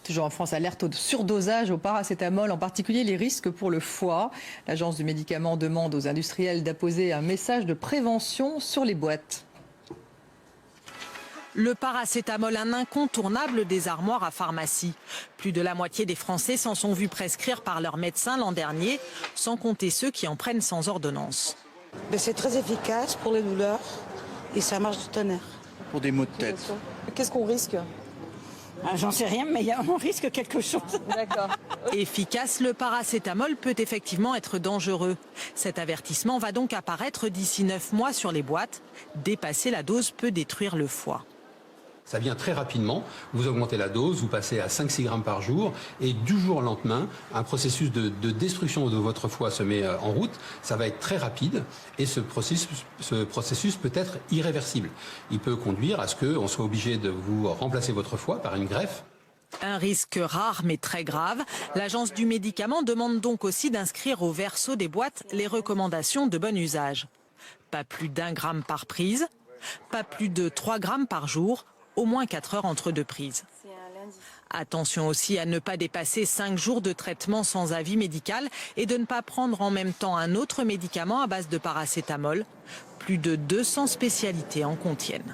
Toujours en France, alerte au surdosage au paracétamol, en particulier les risques pour le foie. L'agence du médicament demande aux industriels d'apposer un message de prévention sur les boîtes. Le paracétamol, un incontournable des armoires à pharmacie. Plus de la moitié des Français s'en sont vus prescrire par leur médecin l'an dernier, sans compter ceux qui en prennent sans ordonnance. C'est très efficace pour les douleurs et ça marche du tonnerre. Pour des maux de tête. Qu'est-ce qu'on risque? J'en sais rien, mais on risque quelque chose. D'accord. Efficace, le paracétamol peut effectivement être dangereux. Cet avertissement va donc apparaître d'ici 9 mois sur les boîtes. Dépasser la dose peut détruire le foie. Ça vient très rapidement, vous augmentez la dose, vous passez à 5-6 grammes par jour et du jour au lendemain, un processus de destruction de votre foie se met en route. Ça va être très rapide et ce processus peut être irréversible. Il peut conduire à ce qu'on soit obligé de vous remplacer votre foie par une greffe. Un risque rare mais très grave. L'agence du médicament demande donc aussi d'inscrire au verso des boîtes les recommandations de bon usage. Pas plus d'1 gramme par prise, pas plus de 3 grammes par jour, au moins 4 heures entre 2 prises. Attention aussi à ne pas dépasser 5 jours de traitement sans avis médical et de ne pas prendre en même temps un autre médicament à base de paracétamol. Plus de 200 spécialités en contiennent.